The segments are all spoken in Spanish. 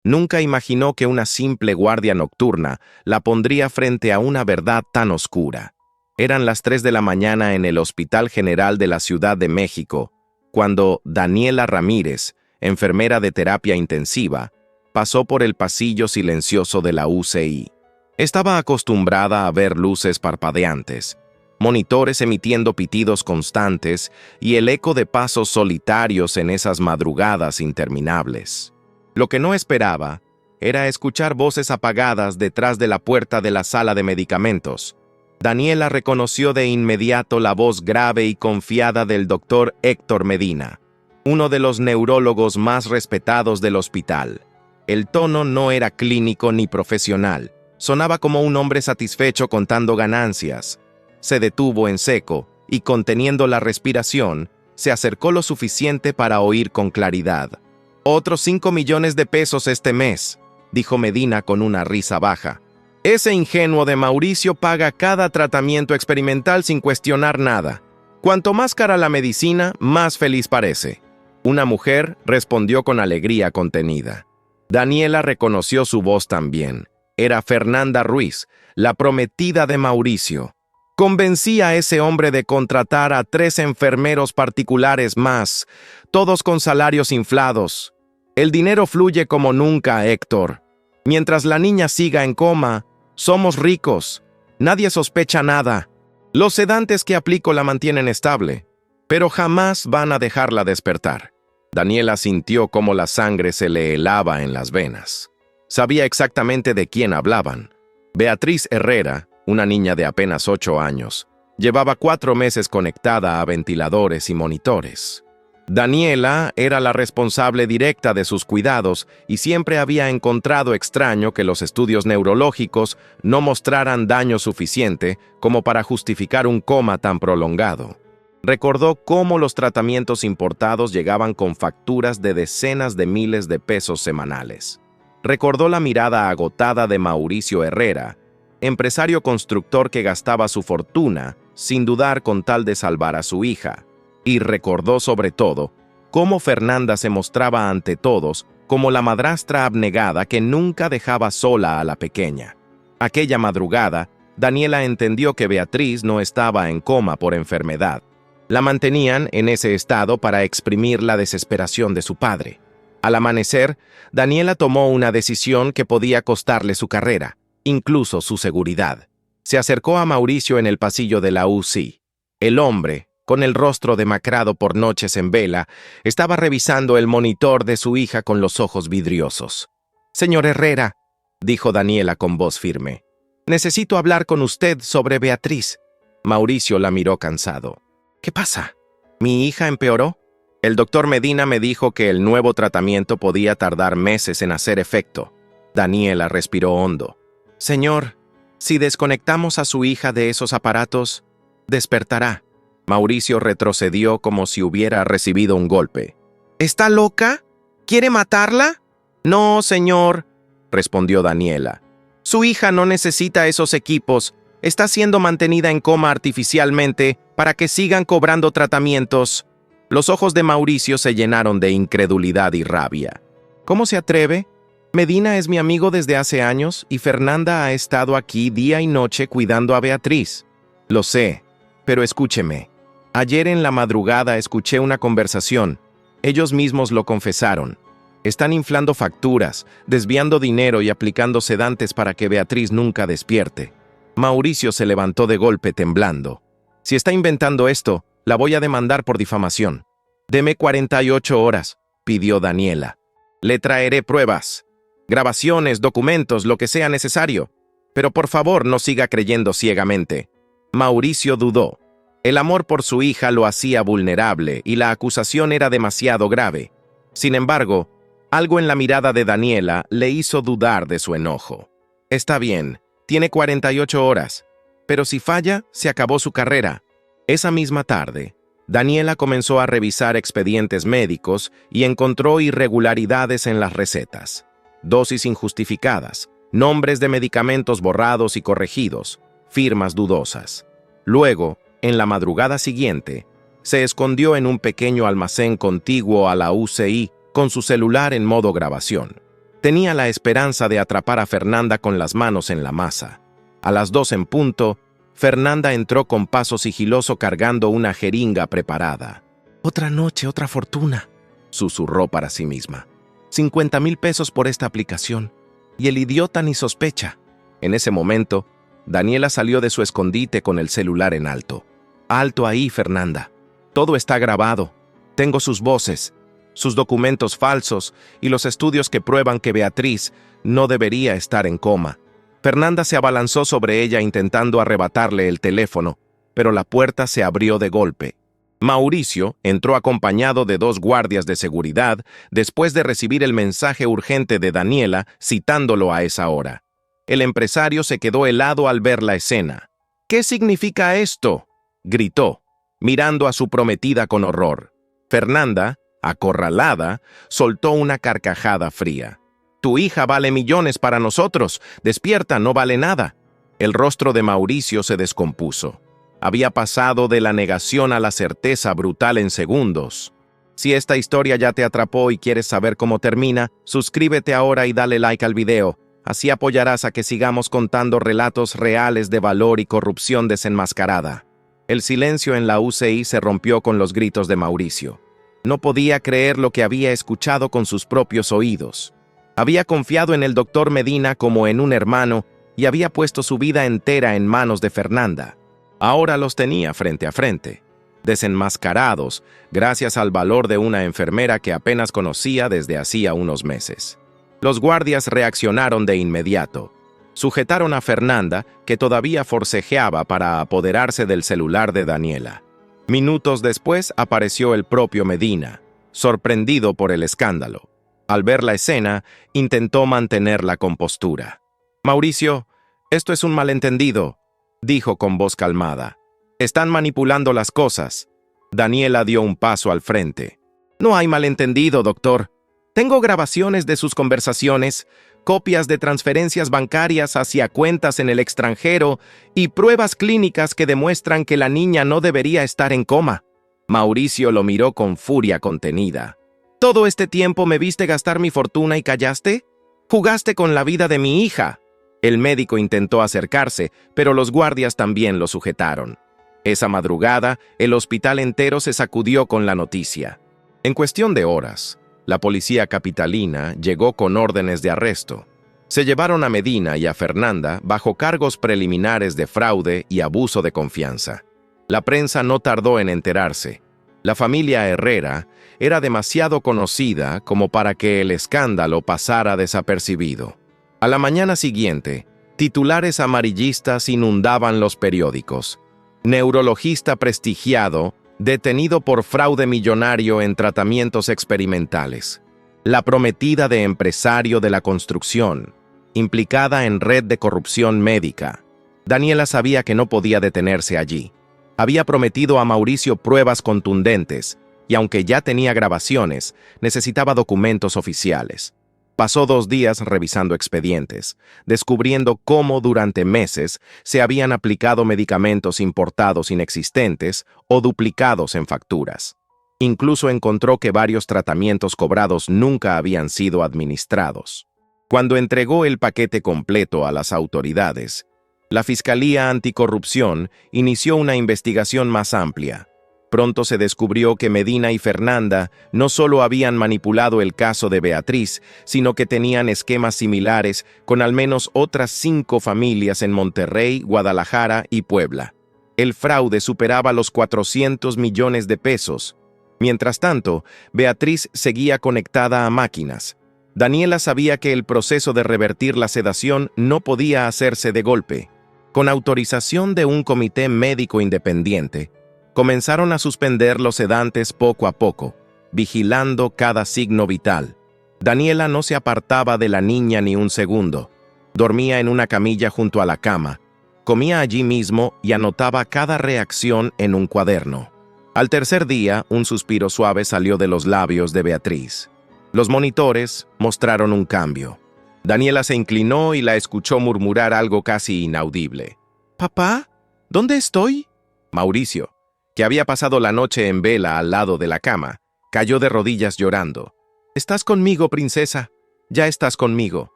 Nunca imaginó que una simple guardia nocturna la pondría frente a una verdad tan oscura. Eran las 3 de la mañana en el Hospital General de la Ciudad de México, cuando Daniela Ramírez, enfermera de terapia intensiva, pasó por el pasillo silencioso de la UCI. Estaba acostumbrada a ver luces parpadeantes, monitores emitiendo pitidos constantes y el eco de pasos solitarios en esas madrugadas interminables. Lo que no esperaba era escuchar voces apagadas detrás de la puerta de la sala de medicamentos. Daniela reconoció de inmediato la voz grave y confiada del doctor Héctor Medina, uno de los neurólogos más respetados del hospital. El tono no era clínico ni profesional, sonaba como un hombre satisfecho contando ganancias. Se detuvo en seco y, conteniendo la respiración, se acercó lo suficiente para oír con claridad. «Otros 5 millones de pesos este mes», dijo Medina con una risa baja. «Ese ingenuo de Mauricio paga cada tratamiento experimental sin cuestionar nada. Cuanto más cara la medicina, más feliz parece». Una mujer respondió con alegría contenida. Daniela reconoció su voz también. Era Fernanda Ruiz, la prometida de Mauricio. Convencí a ese hombre de contratar a 3 enfermeros particulares más, todos con salarios inflados. El dinero fluye como nunca, Héctor. Mientras la niña siga en coma, somos ricos. Nadie sospecha nada. Los sedantes que aplico la mantienen estable, pero jamás van a dejarla despertar. Daniela sintió cómo la sangre se le helaba en las venas. Sabía exactamente de quién hablaban. Beatriz Herrera, una niña de apenas 8 años, llevaba 4 meses conectada a ventiladores y monitores. Daniela era la responsable directa de sus cuidados y siempre había encontrado extraño que los estudios neurológicos no mostraran daño suficiente como para justificar un coma tan prolongado. Recordó cómo los tratamientos importados llegaban con facturas de decenas de miles de pesos semanales. Recordó la mirada agotada de Mauricio Herrera, empresario constructor que gastaba su fortuna sin dudar con tal de salvar a su hija. Y recordó sobre todo cómo Fernanda se mostraba ante todos como la madrastra abnegada que nunca dejaba sola a la pequeña. Aquella madrugada, Daniela entendió que Beatriz no estaba en coma por enfermedad. La mantenían en ese estado para exprimir la desesperación de su padre. Al amanecer, Daniela tomó una decisión que podía costarle su carrera, incluso su seguridad. Se acercó a Mauricio en el pasillo de la UCI. El hombre, con el rostro demacrado por noches en vela, estaba revisando el monitor de su hija con los ojos vidriosos. «Señor Herrera», dijo Daniela con voz firme, «necesito hablar con usted sobre Beatriz». Mauricio la miró cansado. «¿Qué pasa? ¿Mi hija empeoró?» El doctor Medina me dijo que el nuevo tratamiento podía tardar meses en hacer efecto. Daniela respiró hondo. «Señor, si desconectamos a su hija de esos aparatos, despertará». Mauricio retrocedió como si hubiera recibido un golpe. «¿Está loca? ¿Quiere matarla?» «No, señor», respondió Daniela. «Su hija no necesita esos equipos. Está siendo mantenida en coma artificialmente para que sigan cobrando tratamientos». Los ojos de Mauricio se llenaron de incredulidad y rabia. «¿Cómo se atreve? Medina es mi amigo desde hace años y Fernanda ha estado aquí día y noche cuidando a Beatriz». «Lo sé, pero escúcheme. Ayer en la madrugada escuché una conversación. Ellos mismos lo confesaron. Están inflando facturas, desviando dinero y aplicando sedantes para que Beatriz nunca despierte». Mauricio se levantó de golpe temblando. «Si está inventando esto, la voy a demandar por difamación». «Deme 48 horas», pidió Daniela. «Le traeré pruebas, grabaciones, documentos, lo que sea necesario. Pero por favor no siga creyendo ciegamente». Mauricio dudó. El amor por su hija lo hacía vulnerable y la acusación era demasiado grave. Sin embargo, algo en la mirada de Daniela le hizo dudar de su enojo. «Está bien, tiene 48 horas, pero si falla, se acabó su carrera». Esa misma tarde, Daniela comenzó a revisar expedientes médicos y encontró irregularidades en las recetas. Dosis injustificadas, nombres de medicamentos borrados y corregidos, firmas dudosas. Luego, en la madrugada siguiente, se escondió en un pequeño almacén contiguo a la UCI con su celular en modo grabación. Tenía la esperanza de atrapar a Fernanda con las manos en la masa. A las 2 en punto, Fernanda entró con paso sigiloso cargando una jeringa preparada. «Otra noche, otra fortuna», susurró para sí misma. 50,000 pesos por esta aplicación. Y el idiota ni sospecha. En ese momento, Daniela salió de su escondite con el celular en alto. «Alto ahí, Fernanda. Todo está grabado. Tengo sus voces, sus documentos falsos y los estudios que prueban que Beatriz no debería estar en coma». Fernanda se abalanzó sobre ella intentando arrebatarle el teléfono, pero la puerta se abrió de golpe. Mauricio entró acompañado de 2 guardias de seguridad después de recibir el mensaje urgente de Daniela citándolo a esa hora. El empresario se quedó helado al ver la escena. «¿Qué significa esto?», gritó, mirando a su prometida con horror. Fernanda, acorralada, soltó una carcajada fría. «Tu hija vale millones para nosotros. Despierta, no vale nada». El rostro de Mauricio se descompuso. Había pasado de la negación a la certeza brutal en segundos. Si esta historia ya te atrapó y quieres saber cómo termina, suscríbete ahora y dale like al video. Así apoyarás a que sigamos contando relatos reales de valor y corrupción desenmascarada. El silencio en la UCI se rompió con los gritos de Mauricio. No podía creer lo que había escuchado con sus propios oídos. Había confiado en el doctor Medina como en un hermano y había puesto su vida entera en manos de Fernanda. Ahora los tenía frente a frente, desenmascarados gracias al valor de una enfermera que apenas conocía desde hacía unos meses. Los guardias reaccionaron de inmediato. Sujetaron a Fernanda, que todavía forcejeaba para apoderarse del celular de Daniela. Minutos después apareció el propio Medina, sorprendido por el escándalo. Al ver la escena, intentó mantener la compostura. «Mauricio, esto es un malentendido», dijo con voz calmada. «Están manipulando las cosas». Daniela dio un paso al frente. «No hay malentendido, doctor. Tengo grabaciones de sus conversaciones, copias de transferencias bancarias hacia cuentas en el extranjero y pruebas clínicas que demuestran que la niña no debería estar en coma». Mauricio lo miró con furia contenida. «¿Todo este tiempo me viste gastar mi fortuna y callaste? Jugaste con la vida de mi hija». El médico intentó acercarse, pero los guardias también lo sujetaron. Esa madrugada, el hospital entero se sacudió con la noticia. En cuestión de horas, la policía capitalina llegó con órdenes de arresto. Se llevaron a Medina y a Fernanda bajo cargos preliminares de fraude y abuso de confianza. La prensa no tardó en enterarse. La familia Herrera era demasiado conocida como para que el escándalo pasara desapercibido. A la mañana siguiente, titulares amarillistas inundaban los periódicos. Neurologista prestigiado, detenido por fraude millonario en tratamientos experimentales. La prometida de empresario de la construcción, implicada en red de corrupción médica. Daniela sabía que no podía detenerse allí. Había prometido a Mauricio pruebas contundentes, y aunque ya tenía grabaciones, necesitaba documentos oficiales. Pasó 2 días revisando expedientes, descubriendo cómo durante meses se habían aplicado medicamentos importados inexistentes o duplicados en facturas. Incluso encontró que varios tratamientos cobrados nunca habían sido administrados. Cuando entregó el paquete completo a las autoridades, la Fiscalía Anticorrupción inició una investigación más amplia. Pronto se descubrió que Medina y Fernanda no solo habían manipulado el caso de Beatriz, sino que tenían esquemas similares con al menos otras 5 familias en Monterrey, Guadalajara y Puebla. El fraude superaba los 400 millones de pesos. Mientras tanto, Beatriz seguía conectada a máquinas. Daniela sabía que el proceso de revertir la sedación no podía hacerse de golpe. Con autorización de un comité médico independiente, comenzaron a suspender los sedantes poco a poco, vigilando cada signo vital. Daniela no se apartaba de la niña ni un segundo. Dormía en una camilla junto a la cama, comía allí mismo y anotaba cada reacción en un cuaderno. Al tercer día, un suspiro suave salió de los labios de Beatriz. Los monitores mostraron un cambio. Daniela se inclinó y la escuchó murmurar algo casi inaudible. «¿Papá? ¿Dónde estoy?» Mauricio, que había pasado la noche en vela al lado de la cama, cayó de rodillas llorando. «Estás conmigo, princesa. ya estás conmigo.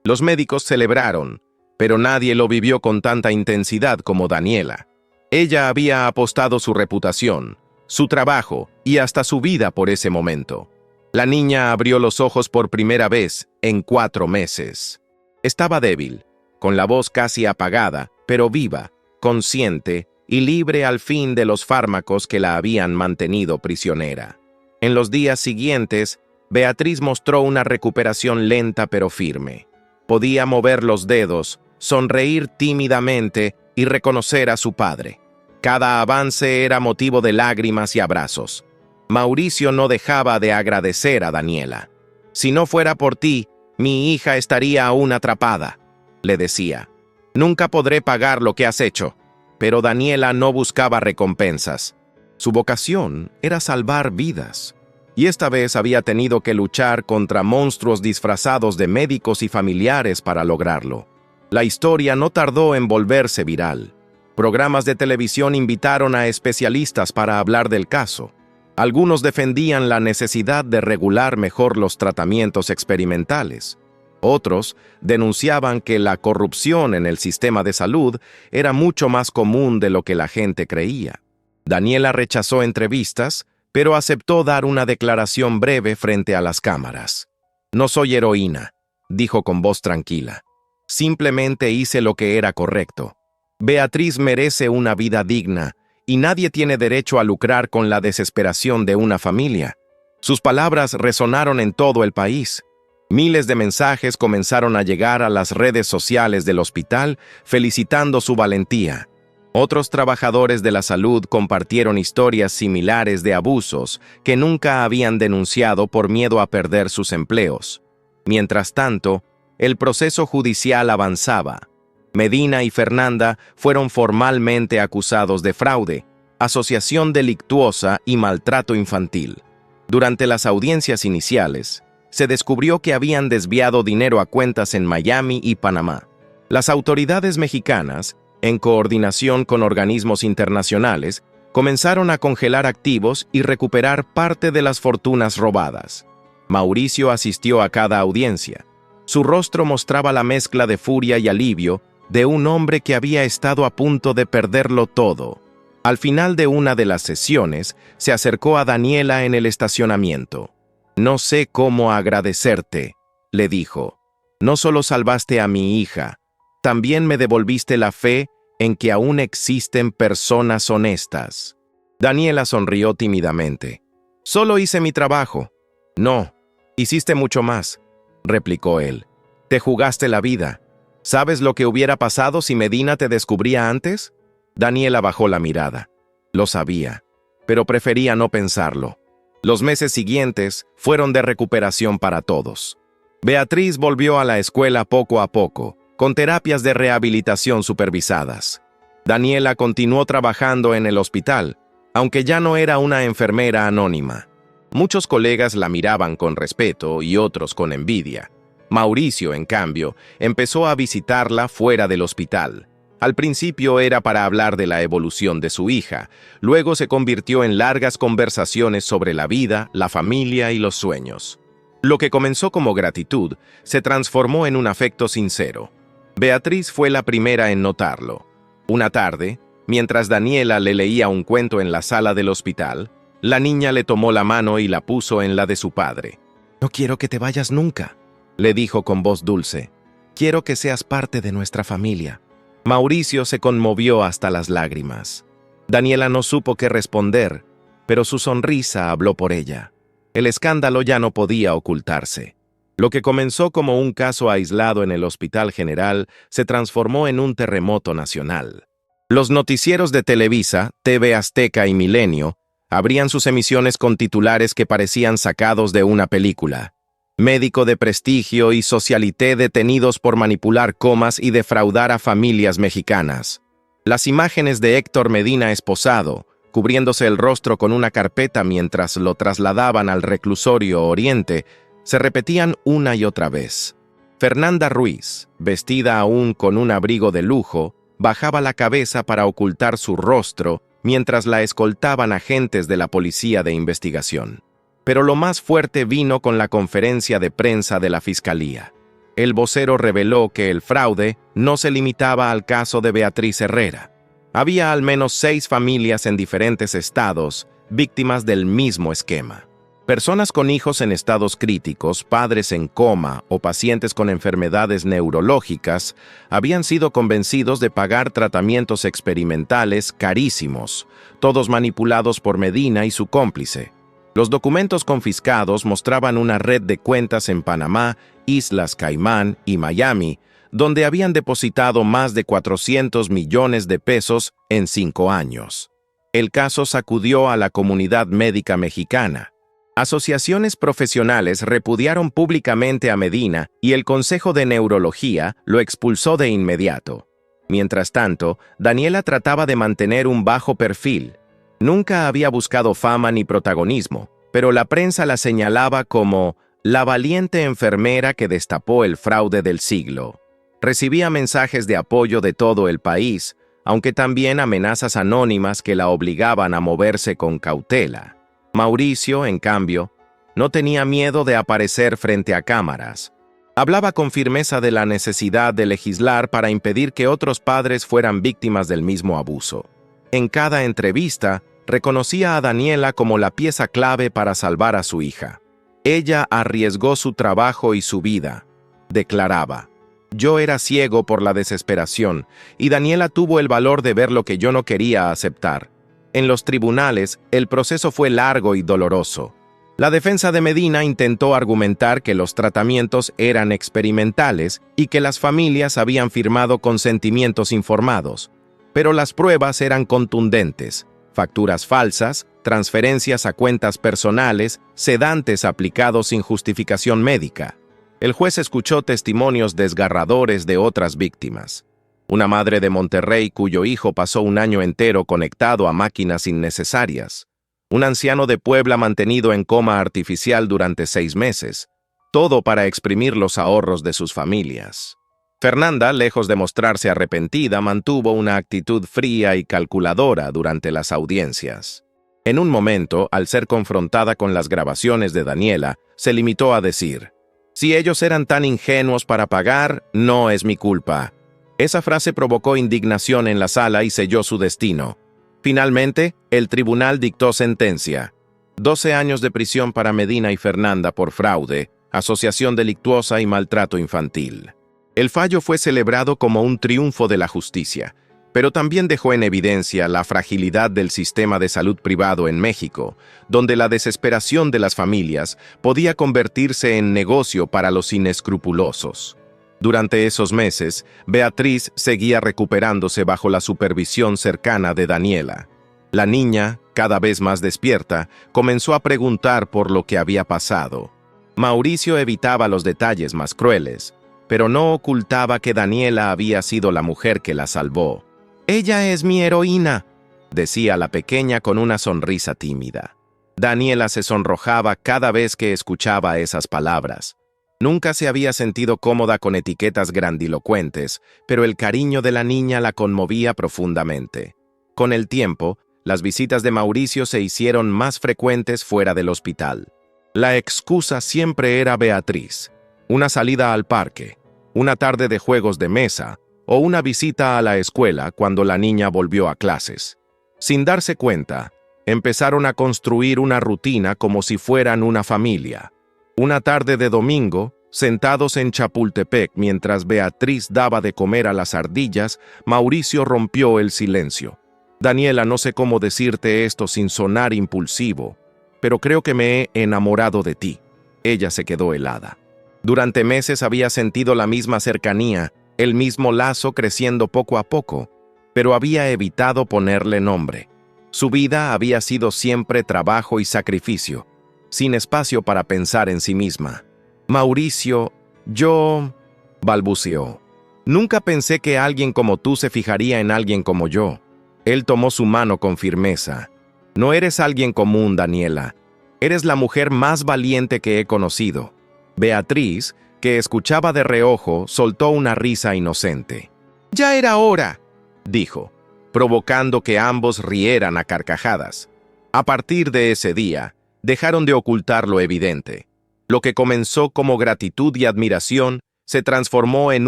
Los médicos celebraron, pero nadie lo vivió con tanta intensidad como Daniela. Ella había apostado su reputación, su trabajo y hasta su vida por ese momento. La niña abrió los ojos por primera vez en 4 meses. Estaba débil, con la voz casi apagada, pero viva, consciente y libre al fin de los fármacos que la habían mantenido prisionera. En los días siguientes, Beatriz mostró una recuperación lenta pero firme. Podía mover los dedos, sonreír tímidamente y reconocer a su padre. Cada avance era motivo de lágrimas y abrazos. Mauricio no dejaba de agradecer a Daniela. «Si no fuera por ti, mi hija estaría aún atrapada», le decía. «Nunca podré pagar lo que has hecho». Pero Daniela no buscaba recompensas. Su vocación era salvar vidas. Y esta vez había tenido que luchar contra monstruos disfrazados de médicos y familiares para lograrlo. La historia no tardó en volverse viral. Programas de televisión invitaron a especialistas para hablar del caso. Algunos defendían la necesidad de regular mejor los tratamientos experimentales. Otros denunciaban que la corrupción en el sistema de salud era mucho más común de lo que la gente creía. Daniela rechazó entrevistas, pero aceptó dar una declaración breve frente a las cámaras. «No soy heroína», dijo con voz tranquila. «Simplemente hice lo que era correcto. Beatriz merece una vida digna, y nadie tiene derecho a lucrar con la desesperación de una familia». Sus palabras resonaron en todo el país. Miles de mensajes comenzaron a llegar a las redes sociales del hospital felicitando su valentía. Otros trabajadores de la salud compartieron historias similares de abusos que nunca habían denunciado por miedo a perder sus empleos. Mientras tanto, el proceso judicial avanzaba. Medina y Fernanda fueron formalmente acusados de fraude, asociación delictuosa y maltrato infantil. Durante las audiencias iniciales, se descubrió que habían desviado dinero a cuentas en Miami y Panamá. Las autoridades mexicanas, en coordinación con organismos internacionales, comenzaron a congelar activos y recuperar parte de las fortunas robadas. Mauricio asistió a cada audiencia. Su rostro mostraba la mezcla de furia y alivio de un hombre que había estado a punto de perderlo todo. Al final de una de las sesiones, se acercó a Daniela en el estacionamiento. «No sé cómo agradecerte», le dijo. «No solo salvaste a mi hija, también me devolviste la fe en que aún existen personas honestas». Daniela sonrió tímidamente. «Solo hice mi trabajo». «No, hiciste mucho más», replicó él. «Te jugaste la vida. ¿Sabes lo que hubiera pasado si Medina te descubría antes?» Daniela bajó la mirada. Lo sabía, pero prefería no pensarlo. Los meses siguientes fueron de recuperación para todos. Beatriz volvió a la escuela poco a poco, con terapias de rehabilitación supervisadas. Daniela continuó trabajando en el hospital, aunque ya no era una enfermera anónima. Muchos colegas la miraban con respeto y otros con envidia. Mauricio, en cambio, empezó a visitarla fuera del hospital. Al principio era para hablar de la evolución de su hija, luego se convirtió en largas conversaciones sobre la vida, la familia y los sueños. Lo que comenzó como gratitud se transformó en un afecto sincero. Beatriz fue la primera en notarlo. Una tarde, mientras Daniela le leía un cuento en la sala del hospital, la niña le tomó la mano y la puso en la de su padre. «No quiero que te vayas nunca», le dijo con voz dulce. «Quiero que seas parte de nuestra familia». Mauricio se conmovió hasta las lágrimas. Daniela no supo qué responder, pero su sonrisa habló por ella. El escándalo ya no podía ocultarse. Lo que comenzó como un caso aislado en el Hospital General se transformó en un terremoto nacional. Los noticieros de Televisa, TV Azteca y Milenio abrían sus emisiones con titulares que parecían sacados de una película. Médico de prestigio y socialité detenidos por manipular comas y defraudar a familias mexicanas. Las imágenes de Héctor Medina esposado, cubriéndose el rostro con una carpeta mientras lo trasladaban al reclusorio Oriente, se repetían una y otra vez. Fernanda Ruiz, vestida aún con un abrigo de lujo, bajaba la cabeza para ocultar su rostro mientras la escoltaban agentes de la policía de investigación. Pero lo más fuerte vino con la conferencia de prensa de la Fiscalía. El vocero reveló que el fraude no se limitaba al caso de Beatriz Herrera. Había al menos 6 familias en diferentes estados víctimas del mismo esquema. Personas con hijos en estados críticos, padres en coma o pacientes con enfermedades neurológicas habían sido convencidos de pagar tratamientos experimentales carísimos, todos manipulados por Medina y su cómplice. Los documentos confiscados mostraban una red de cuentas en Panamá, Islas Caimán y Miami, donde habían depositado más de 400 millones de pesos en 5 años. El caso sacudió a la comunidad médica mexicana. Asociaciones profesionales repudiaron públicamente a Medina y el Consejo de Neurología lo expulsó de inmediato. Mientras tanto, Daniela trataba de mantener un bajo perfil. Nunca había buscado fama ni protagonismo, pero la prensa la señalaba como la valiente enfermera que destapó el fraude del siglo. Recibía mensajes de apoyo de todo el país, aunque también amenazas anónimas que la obligaban a moverse con cautela. Mauricio, en cambio, no tenía miedo de aparecer frente a cámaras. Hablaba con firmeza de la necesidad de legislar para impedir que otros padres fueran víctimas del mismo abuso. En cada entrevista, reconocía a Daniela como la pieza clave para salvar a su hija. Ella arriesgó su trabajo y su vida. Declaraba: "Yo era ciego por la desesperación, y Daniela tuvo el valor de ver lo que yo no quería aceptar". En los tribunales, el proceso fue largo y doloroso. La defensa de Medina intentó argumentar que los tratamientos eran experimentales y que las familias habían firmado consentimientos informados. Pero las pruebas eran contundentes: facturas falsas, transferencias a cuentas personales, sedantes aplicados sin justificación médica. El juez escuchó testimonios desgarradores de otras víctimas. Una madre de Monterrey cuyo hijo pasó un año entero conectado a máquinas innecesarias. Un anciano de Puebla mantenido en coma artificial durante 6 meses. Todo para exprimir los ahorros de sus familias. Fernanda, lejos de mostrarse arrepentida, mantuvo una actitud fría y calculadora durante las audiencias. En un momento, al ser confrontada con las grabaciones de Daniela, se limitó a decir: "Si ellos eran tan ingenuos para pagar, no es mi culpa". Esa frase provocó indignación en la sala y selló su destino. Finalmente, el tribunal dictó sentencia: 12 años de prisión para Medina y Fernanda por fraude, asociación delictuosa y maltrato infantil. El fallo fue celebrado como un triunfo de la justicia, pero también dejó en evidencia la fragilidad del sistema de salud privado en México, donde la desesperación de las familias podía convertirse en negocio para los inescrupulosos. Durante esos meses, Beatriz seguía recuperándose bajo la supervisión cercana de Daniela. La niña, cada vez más despierta, comenzó a preguntar por lo que había pasado. Mauricio evitaba los detalles más crueles, pero no ocultaba que Daniela había sido la mujer que la salvó. «Ella es mi heroína», decía la pequeña con una sonrisa tímida. Daniela se sonrojaba cada vez que escuchaba esas palabras. Nunca se había sentido cómoda con etiquetas grandilocuentes, pero el cariño de la niña la conmovía profundamente. Con el tiempo, las visitas de Mauricio se hicieron más frecuentes fuera del hospital. La excusa siempre era Beatriz: una salida al parque, una tarde de juegos de mesa o una visita a la escuela cuando la niña volvió a clases. Sin darse cuenta, empezaron a construir una rutina como si fueran una familia. Una tarde de domingo, sentados en Chapultepec mientras Beatriz daba de comer a las ardillas, Mauricio rompió el silencio. «Daniela, no sé cómo decirte esto sin sonar impulsivo, pero creo que me he enamorado de ti». Ella se quedó helada. Durante meses había sentido la misma cercanía, el mismo lazo creciendo poco a poco, pero había evitado ponerle nombre. Su vida había sido siempre trabajo y sacrificio, sin espacio para pensar en sí misma. «Mauricio, yo…», balbuceó. «Nunca pensé que alguien como tú se fijaría en alguien como yo». Él tomó su mano con firmeza. «No eres alguien común, Daniela. Eres la mujer más valiente que he conocido». Beatriz, que escuchaba de reojo, soltó una risa inocente. «Ya era hora», dijo, provocando que ambos rieran a carcajadas. A partir de ese día, dejaron de ocultar lo evidente. Lo que comenzó como gratitud y admiración se transformó en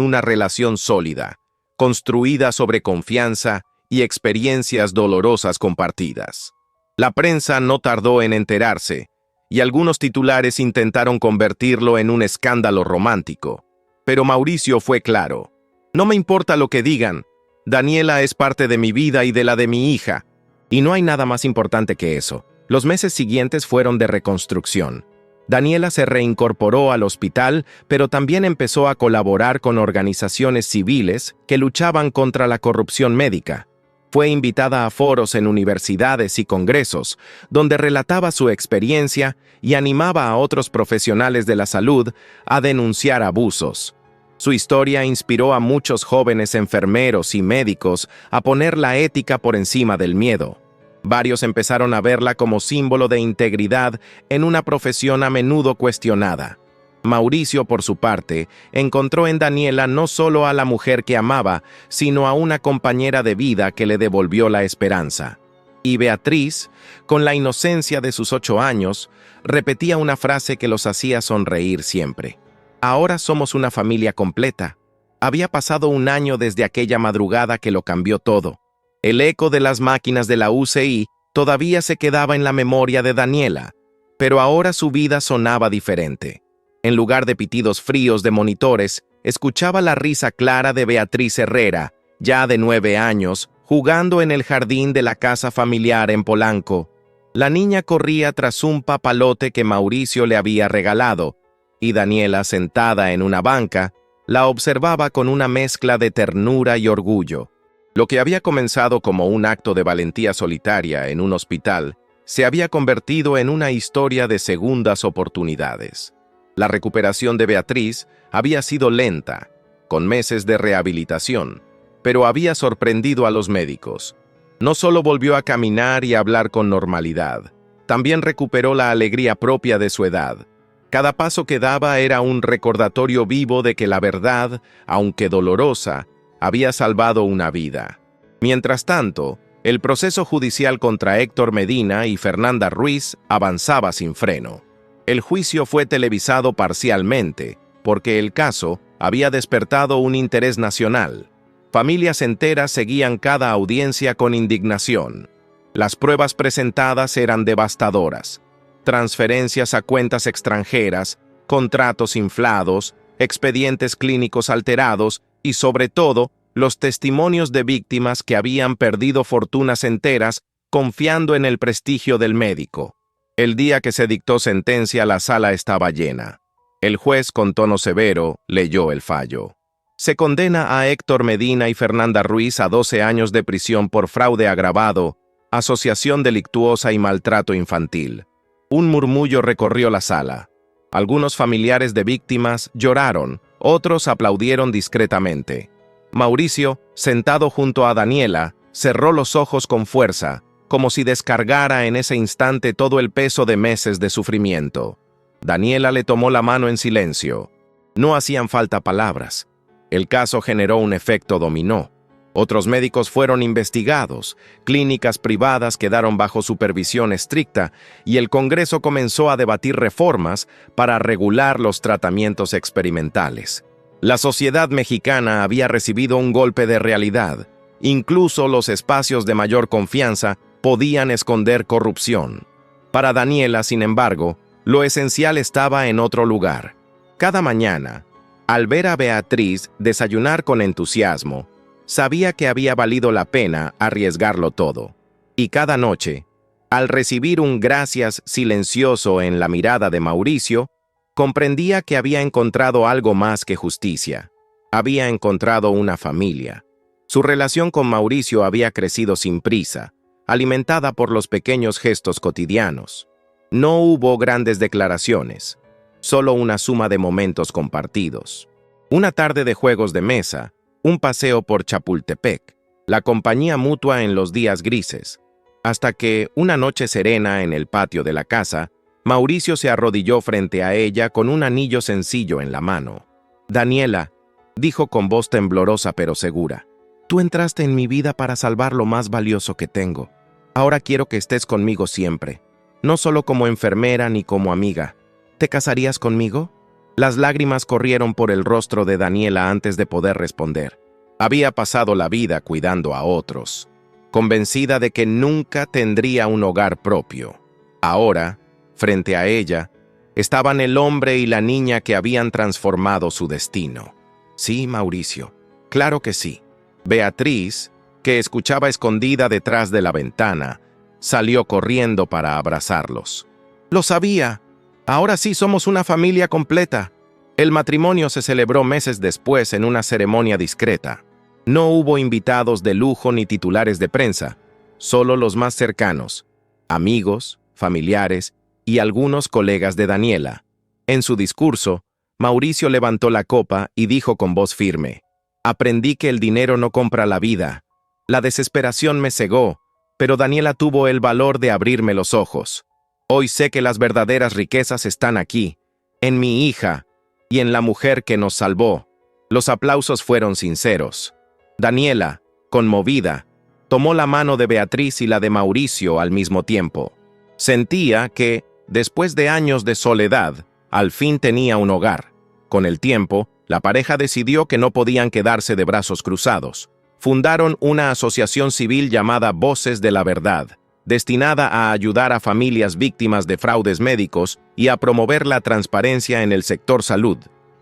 una relación sólida, construida sobre confianza y experiencias dolorosas compartidas. La prensa no tardó en enterarse, y algunos titulares intentaron convertirlo en un escándalo romántico. Pero Mauricio fue claro: no me importa lo que digan, Daniela es parte de mi vida y de la de mi hija. Y no hay nada más importante que eso. Los meses siguientes fueron de reconstrucción. Daniela se reincorporó al hospital, pero también empezó a colaborar con organizaciones civiles que luchaban contra la corrupción médica. Fue invitada a foros en universidades y congresos, donde relataba su experiencia y animaba a otros profesionales de la salud a denunciar abusos. Su historia inspiró a muchos jóvenes enfermeros y médicos a poner la ética por encima del miedo. Varios empezaron a verla como símbolo de integridad en una profesión a menudo cuestionada. Mauricio, por su parte, encontró en Daniela no solo a la mujer que amaba, sino a una compañera de vida que le devolvió la esperanza. Y Beatriz, con la inocencia de sus 8 años, repetía una frase que los hacía sonreír siempre: ahora somos una familia completa. Había pasado un año desde aquella madrugada que lo cambió todo. El eco de las máquinas de la UCI todavía se quedaba en la memoria de Daniela, pero ahora su vida sonaba diferente. En lugar de pitidos fríos de monitores, escuchaba la risa clara de Beatriz Herrera, ya de 9 años, jugando en el jardín de la casa familiar en Polanco. La niña corría tras un papalote que Mauricio le había regalado, y Daniela, sentada en una banca, la observaba con una mezcla de ternura y orgullo. Lo que había comenzado como un acto de valentía solitaria en un hospital se había convertido en una historia de segundas oportunidades. La recuperación de Beatriz había sido lenta, con meses de rehabilitación, pero había sorprendido a los médicos. No solo volvió a caminar y hablar con normalidad, también recuperó la alegría propia de su edad. Cada paso que daba era un recordatorio vivo de que la verdad, aunque dolorosa, había salvado una vida. Mientras tanto, el proceso judicial contra Héctor Medina y Fernanda Ruiz avanzaba sin freno. El juicio fue televisado parcialmente, porque el caso había despertado un interés nacional. Familias enteras seguían cada audiencia con indignación. Las pruebas presentadas eran devastadoras: transferencias a cuentas extranjeras, contratos inflados, expedientes clínicos alterados y, sobre todo, los testimonios de víctimas que habían perdido fortunas enteras confiando en el prestigio del médico. El día que se dictó sentencia, la sala estaba llena. El juez, con tono severo, leyó el fallo. Se condena a Héctor Medina y Fernanda Ruiz a 12 años de prisión por fraude agravado, asociación delictuosa y maltrato infantil. Un murmullo recorrió la sala. Algunos familiares de víctimas lloraron, otros aplaudieron discretamente. Mauricio, sentado junto a Daniela, cerró los ojos con fuerza, como si descargara en ese instante todo el peso de meses de sufrimiento. Daniela le tomó la mano en silencio. No hacían falta palabras. El caso generó un efecto dominó. Otros médicos fueron investigados, clínicas privadas quedaron bajo supervisión estricta y el Congreso comenzó a debatir reformas para regular los tratamientos experimentales. La sociedad mexicana había recibido un golpe de realidad. Incluso los espacios de mayor confianza podían esconder corrupción. Para Daniela, sin embargo, lo esencial estaba en otro lugar. Cada mañana, al ver a Beatriz desayunar con entusiasmo, sabía que había valido la pena arriesgarlo todo. Y cada noche, al recibir un gracias silencioso en la mirada de Mauricio, comprendía que había encontrado algo más que justicia. Había encontrado una familia. Su relación con Mauricio había crecido sin prisa, alimentada por los pequeños gestos cotidianos. No hubo grandes declaraciones, solo una suma de momentos compartidos. Una tarde de juegos de mesa, un paseo por Chapultepec, la compañía mutua en los días grises, hasta que, una noche serena en el patio de la casa, Mauricio se arrodilló frente a ella con un anillo sencillo en la mano. «Daniela», dijo con voz temblorosa pero segura, «tú entraste en mi vida para salvar lo más valioso que tengo. Ahora quiero que estés conmigo siempre. no solo como enfermera ni como amiga. ¿Te casarías conmigo? Las lágrimas corrieron por el rostro de Daniela antes de poder responder. Había pasado la vida cuidando a otros, convencida de que nunca tendría un hogar propio. Ahora, frente a ella, estaban el hombre y la niña que habían transformado su destino. Sí, Mauricio, claro que sí. Beatriz, que escuchaba escondida detrás de la ventana, salió corriendo para abrazarlos. Lo sabía. Ahora sí somos una familia completa. El matrimonio se celebró meses después en una ceremonia discreta. No hubo invitados de lujo ni titulares de prensa, solo los más cercanos, amigos, familiares y algunos colegas de Daniela. En su discurso, Mauricio levantó la copa y dijo con voz firme: «Aprendí que el dinero no compra la vida. La desesperación me cegó, pero Daniela tuvo el valor de abrirme los ojos. Hoy sé que las verdaderas riquezas están aquí, en mi hija y en la mujer que nos salvó». Los aplausos fueron sinceros. Daniela, conmovida, tomó la mano de Beatriz y la de Mauricio al mismo tiempo. Sentía que, después de años de soledad, al fin tenía un hogar. Con el tiempo, la pareja decidió que no podían quedarse de brazos cruzados. Fundaron una asociación civil llamada Voces de la Verdad, destinada a ayudar a familias víctimas de fraudes médicos y a promover la transparencia en el sector salud.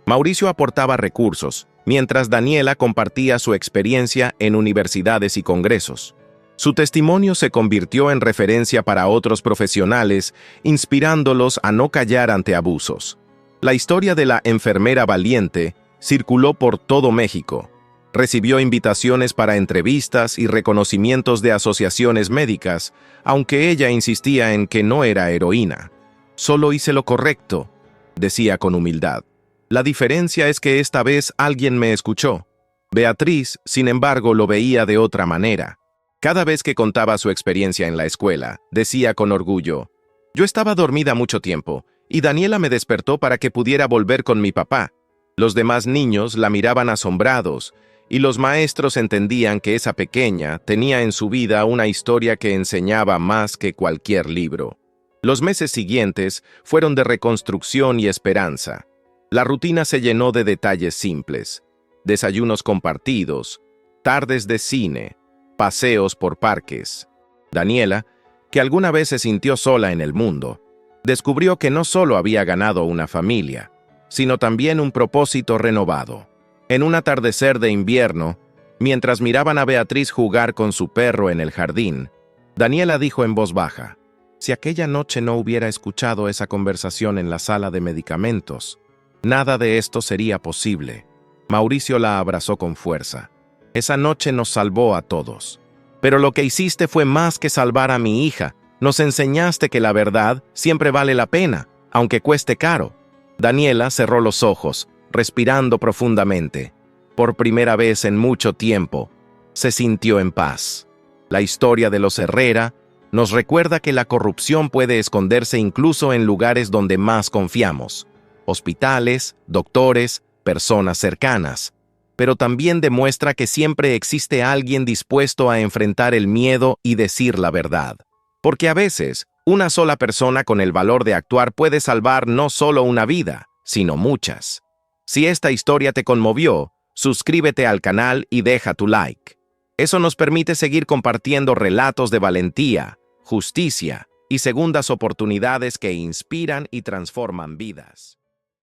Mauricio aportaba recursos, mientras Daniela compartía su experiencia en universidades y congresos. Su testimonio se convirtió en referencia para otros profesionales, inspirándolos a no callar ante abusos. La historia de la enfermera valiente circuló por todo México. Recibió invitaciones para entrevistas y reconocimientos de asociaciones médicas, aunque ella insistía en que no era heroína. «Solo hice lo correcto», decía con humildad. «La diferencia es que esta vez alguien me escuchó». Beatriz, sin embargo, lo veía de otra manera. Cada vez que contaba su experiencia en la escuela, decía con orgullo: «Yo estaba dormida mucho tiempo, y Daniela me despertó para que pudiera volver con mi papá». Los demás niños la miraban asombrados, y los maestros entendían que esa pequeña tenía en su vida una historia que enseñaba más que cualquier libro. Los meses siguientes fueron de reconstrucción y esperanza. La rutina se llenó de detalles simples: desayunos compartidos, tardes de cine, paseos por parques. Daniela, que alguna vez se sintió sola en el mundo, descubrió que no solo había ganado una familia, sino también un propósito renovado. En un atardecer de invierno, mientras miraban a Beatriz jugar con su perro en el jardín, Daniela dijo en voz baja: «Si aquella noche no hubiera escuchado esa conversación en la sala de medicamentos, nada de esto sería posible». Mauricio la abrazó con fuerza. «Esa noche nos salvó a todos. Pero lo que hiciste fue más que salvar a mi hija. Nos enseñaste que la verdad siempre vale la pena, aunque cueste caro». Daniela cerró los ojos, respirando profundamente. Por primera vez en mucho tiempo, se sintió en paz. La historia de los Herrera nos recuerda que la corrupción puede esconderse incluso en lugares donde más confiamos: hospitales, doctores, personas cercanas. Pero también demuestra que siempre existe alguien dispuesto a enfrentar el miedo y decir la verdad. Porque a veces, una sola persona con el valor de actuar puede salvar no solo una vida, sino muchas. Si esta historia te conmovió, suscríbete al canal y deja tu like. Eso nos permite seguir compartiendo relatos de valentía, justicia y segundas oportunidades que inspiran y transforman vidas.